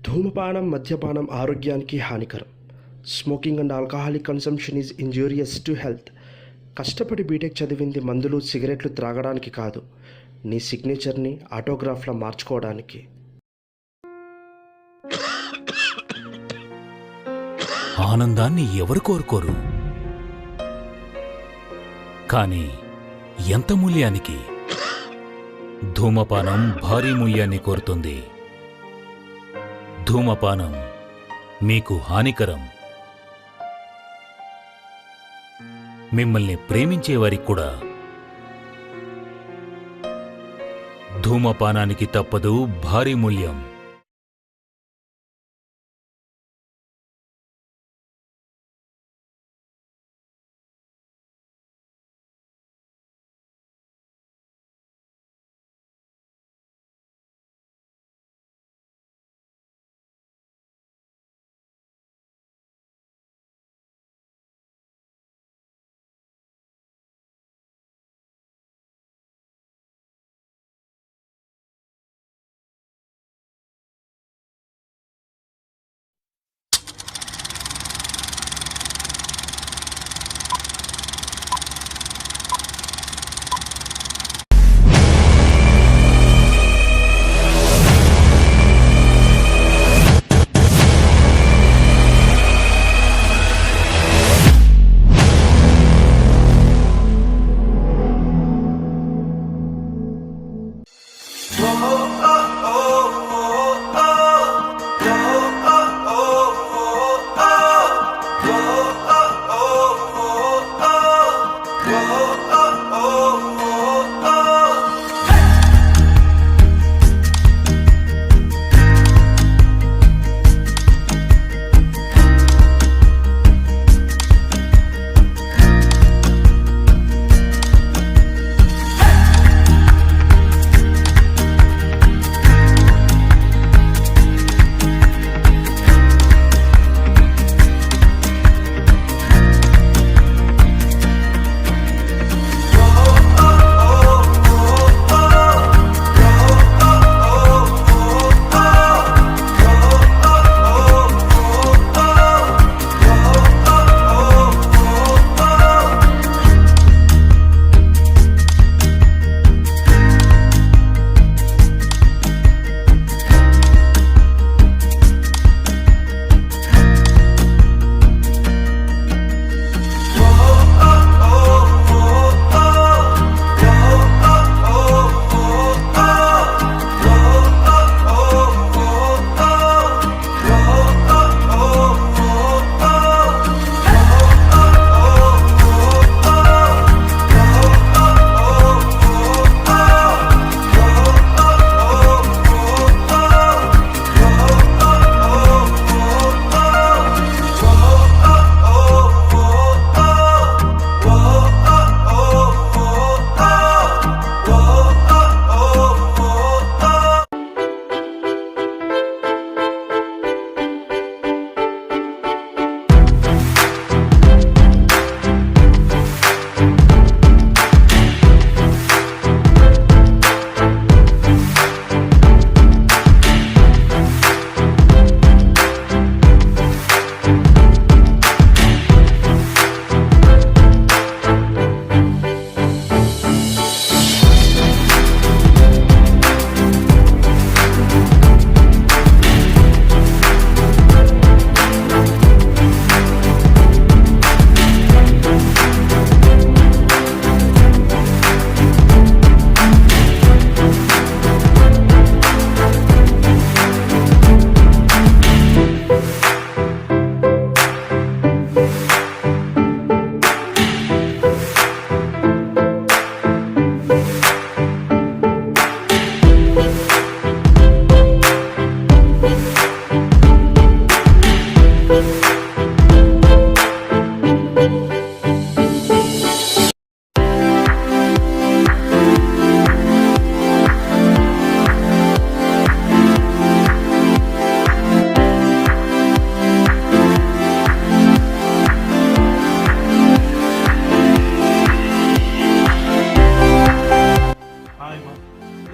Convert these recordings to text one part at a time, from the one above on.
ధూమపానం, మద్యపానం ఆరోగ్యానికి హానికరం. Smoking and alcoholic consumption is injurious to health. కష్టపడి బీటెక్ చదివింది మందులు, సిగరెట్లు త్రాగడానికి కాదు, నీ సిగ్నేచర్ని ఆటోగ్రాఫ్లా మార్చుకోవడానికి. ఆనందాన్ని ఎవరు కోరుకోరు, కానీ ఎంత మూల్యానికి? ధూమపానం భారీ మూల్యాన్ని కోరుతుంది. ధూమపానం మీకు హానికరం. మిమ్మల్ని ప్రేమించేవారికి కూడా. ధూమపానానికి తప్పదు భారీ మూల్యం.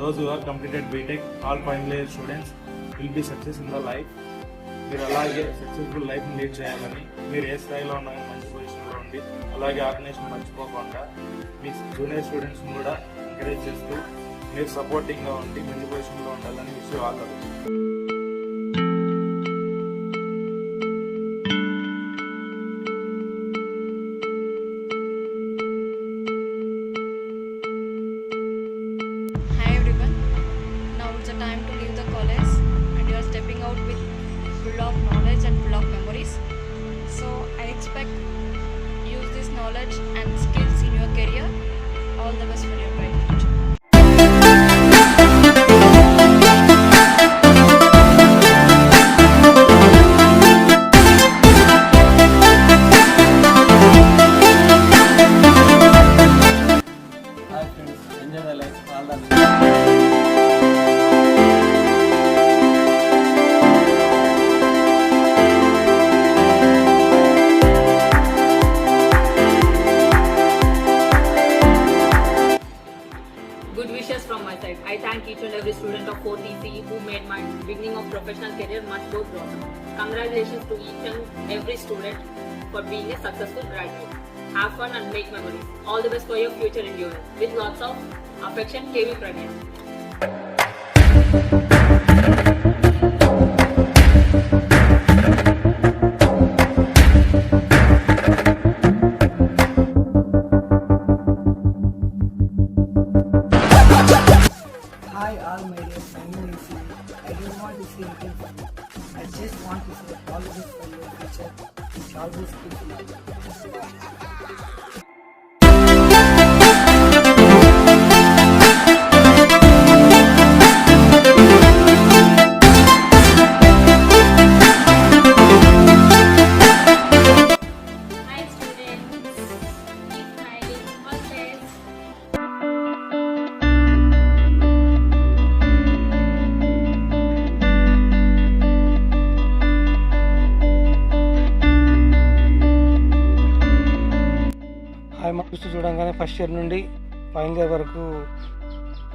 those who have completed BTech, all final year students. Will be success in the life. మీరు అలాగే సక్సెస్ఫుల్ లైఫ్ లీడ్ చేయాలని, మీరు ఏ స్థాయిలో ఉన్నా మంచి పొజిషన్లో ఉండి అలాగే ఆర్గనైజేషన్ మర్చిపోకుండా మీ జూనియర్ స్టూడెంట్స్ని కూడా ఎంకరేజ్ చేస్తూ మీరు సపోర్టింగ్గా ఉండి మంచి పొజిషన్లో ఉండాలని విషయం వాళ్ళు. Hi everyone. Now it's the time to leave the college and you are stepping out with full of knowledge and full of memories. So I expect use this knowledge and skills in your career. All the best for your bright future. Hi friends, enjoy the life. All the best. Good wishes from my side. I thank each and every student of 4TC who made my beginning of professional career much more broader. Congratulations to each and every student for being a successful graduate. Have fun and make memories. All the best for your future endurance. With lots of affection, KV Pranay. Hi all my dear family. I don't want to say anything funny. I just want to say all the best for your future. It always keep you. Hi students. Keep smiling. All the best. Hi marks చూడంగానే first year నుండి final year వరకు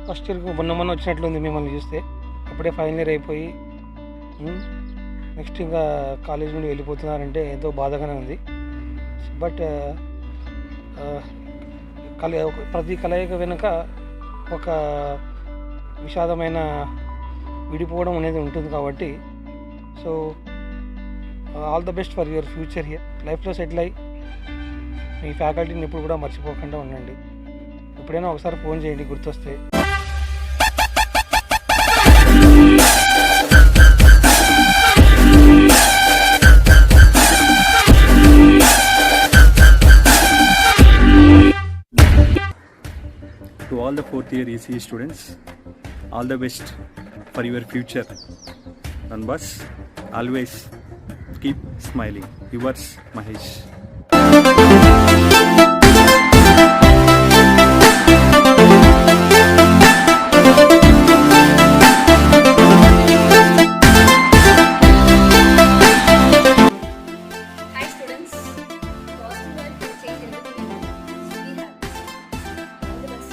first ఇయర్కు మొన్న వచ్చినట్లుంది మిమ్మల్ని చూస్తే. అప్పుడే final year అయిపోయి next ఇంకా college నుండి వెళ్ళిపోతున్నారంటే ఎంతో బాధగానే ఉంది. బట్ ప్రతి కలయిక వెనుక ఒక విషాదమైన విడిపోవడం అనేది ఉంటుంది కాబట్టి so all the best for your future here. లైఫ్లో సెటిల్ అయ్యి మీ ఫ్యాకల్టీని ఎప్పుడు కూడా మర్చిపోకుండా ఉండండి. ఎప్పుడైనా ఒకసారి ఫోన్ చేయండి గుర్తొస్తే. To all the fourth year ECE students, all the best for your future. And bus, always keep smiling. Yours, Mahesh. Hi students. Positive life will change everything in life. So be happy. All the best.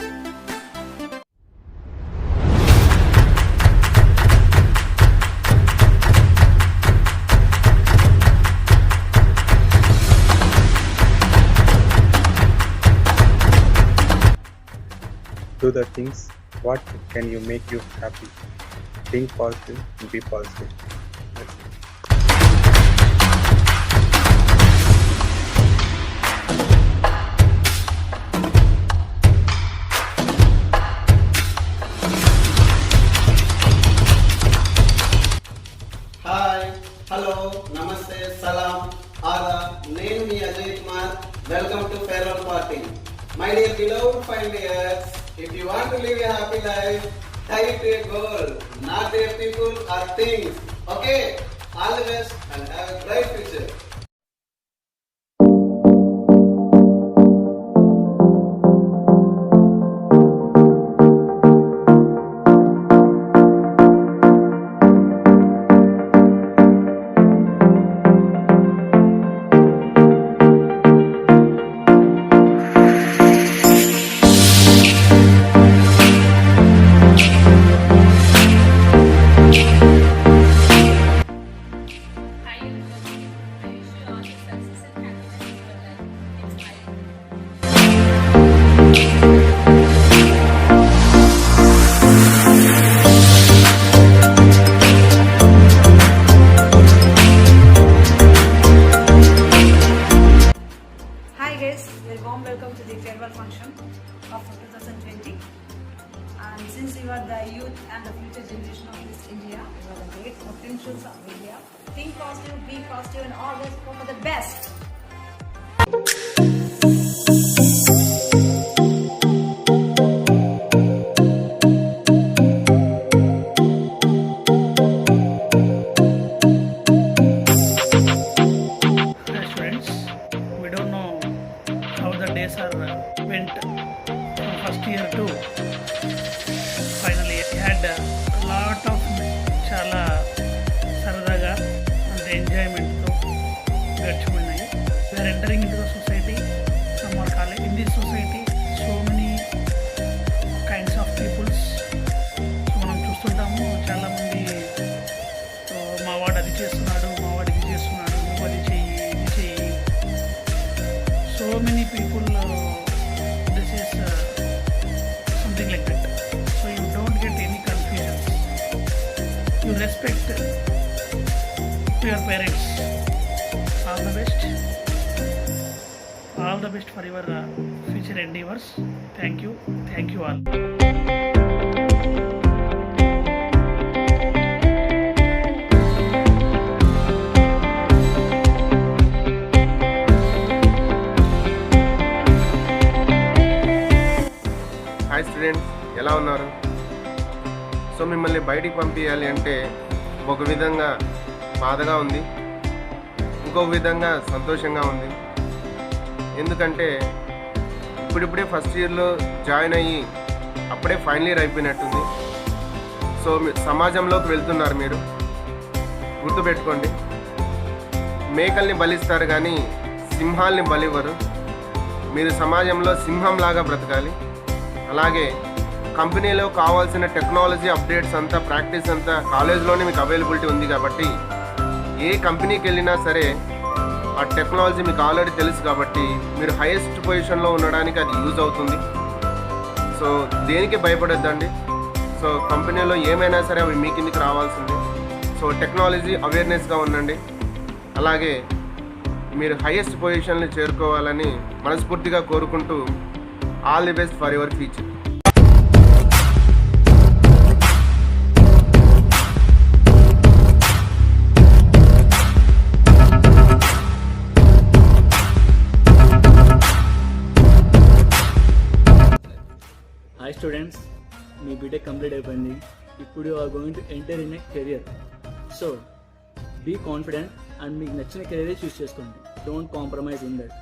Do the things what can you make you happy. Think positive and be positive. That's it. Hi hello నమస్తే సలాం ఆదా నేను మీ Ajay Kumar. Welcome to farewell party. My dear beloved final years, if you want to live a happy life, tie it to a goal, not a people or things. Okay, all the best and have a bright future. choose Amelia. Think positive, be positive, and always hope for the best. Students, we don't know how the days are went from first year to finally had a lot of చాలా సరదాగా అంటే ఎంజాయ్మెంట్తో గడిచిపోయినాయి. We are entering into the society from our college. In this society so many kinds of peoples మనం చూస్తుంటాము. చాలామంది మా వాడు అది చేస్తున్నాడు, మా వాడు ఇది చేస్తున్నాడు, నువ్వు అది చెయ్యి, ఇది చెయ్యి. So many people this is something like that. So you don't get any confusions. You respect to your parents. All the best. All the best for your future endeavors. Thank you. Thank you all. Hi students, ఎలా ఉన్నారు? So మిమ్మల్ని బయటికి పంపించాలి అంటే ఒక విధంగా బాధగా ఉంది, ఇంకొక విధంగా సంతోషంగా ఉంది. ఎందుకంటే ఇప్పుడిప్పుడే ఫస్ట్ ఇయర్లో జాయిన్ అయ్యి అప్పుడే ఫైనల్ ఇయర్ అయిపోయినట్టుంది. సో సమాజంలోకి వెళ్తున్నారు. మీరు గుర్తుపెట్టుకోండి, మేకల్ని బలిస్తారు కానీ సింహాల్ని బలివ్వరు. మీరు సమాజంలో సింహంలాగా బ్రతకాలి. అలాగే కంపెనీలో కావాల్సిన టెక్నాలజీ అప్డేట్స్ అంతా, ప్రాక్టీస్ అంతా కాలేజ్లోనే మీకు అవైలబిలిటీ ఉంది. కాబట్టి ఏ కంపెనీకి వెళ్ళినా సరే ఆ టెక్నాలజీ మీకు ఆల్రెడీ తెలుసు. కాబట్టి మీరు హైయెస్ట్ పొజిషన్లో ఉండడానికి అది యూజ్ అవుతుంది. సో దేనికి భయపడొద్దండి. సో కంపెనీలో ఏమైనా సరే అవి మీ కిందికి రావాల్సిందే. సో టెక్నాలజీ అవేర్నెస్గా ఉండండి. అలాగే మీరు హైయెస్ట్ పొజిషన్ని చేరుకోవాలని మనస్ఫూర్తిగా కోరుకుంటూ all the best for your future. Hi students, మీ బీటెక్ కంప్లీట్ అయిపోయింది. ఇప్పుడు you are going to enter in a career. So be confident and మీకు నచ్చిన కెరీరే చూస్ చేసుకోండి. Don't compromise in that.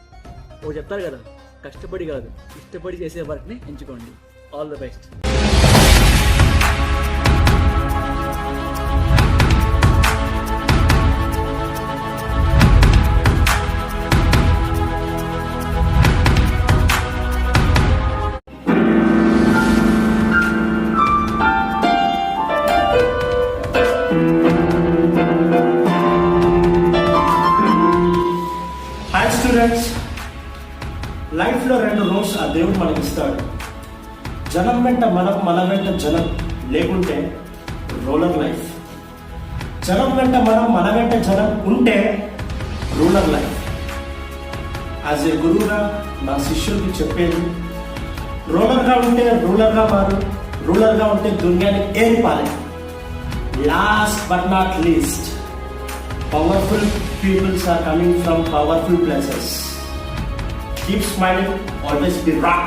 ఓ చెప్తారు కదా, కష్టపడి కాదు ఇష్టపడి చేసే వర్క్ని ఎంచుకోండి. All the best. Hi students, లైఫ్లో 2 రూల్స్ ఆ దేవుడు మనకి ఇస్తాడు. జనం వెంట మనం, మన వెంట జనం లేకుంటే రూలర్ లైఫ్. జనం వెంట మనం, మన వెంట జనం ఉంటే రూలర్ లైఫ్. యాజ్ ఏ గురువుగా నా శిష్యులకి చెప్పేది, రూలర్గా ఉంటే రూలర్గా మారు, రూలర్గా ఉంటే దునియాని ఏరిపాలి. Last but not least, powerful peoples are coming from powerful places. Keep smiling, always be rock.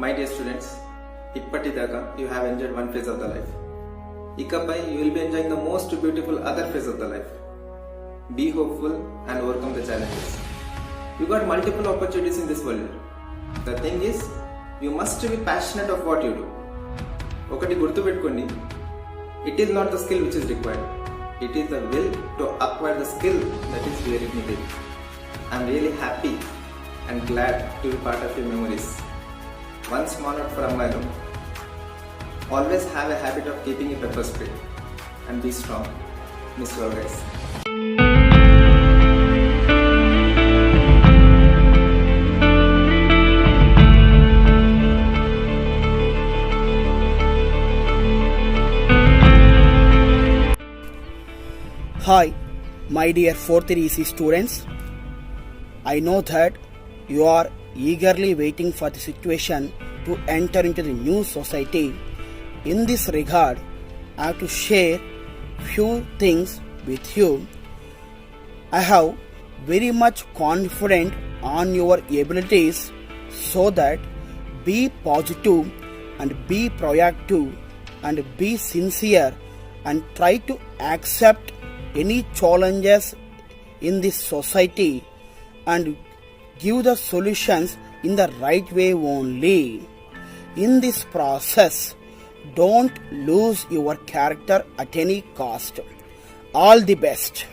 My dear students, ఇప్పటిదాకా you have enjoyed one phase of the life. ఇకపై you will be enjoying the most beautiful other phase of the life. Be hopeful and overcome the challenges. You got multiple opportunities in this world. The thing is, you must be passionate of what you do. ఒకటి గుర్తుపెట్టుకోండి, it is not the skill which is required. It is the will to acquire the skill that is very needed. I am really happy and glad to be part of your memories. One small note from my room. Always have a habit of keeping a pepper spray and be strong. Miss you all guys. Hi, my dear 4th EC students. I know that you are eagerly waiting for the situation to enter into the new society. In this regard, I have to share few things with you. I have very much confident on your abilities, so that be positive and be proactive and be sincere and try to accept any challenges in this society and give the solutions in the right way only. In this process, don't lose your character at any cost. All the best.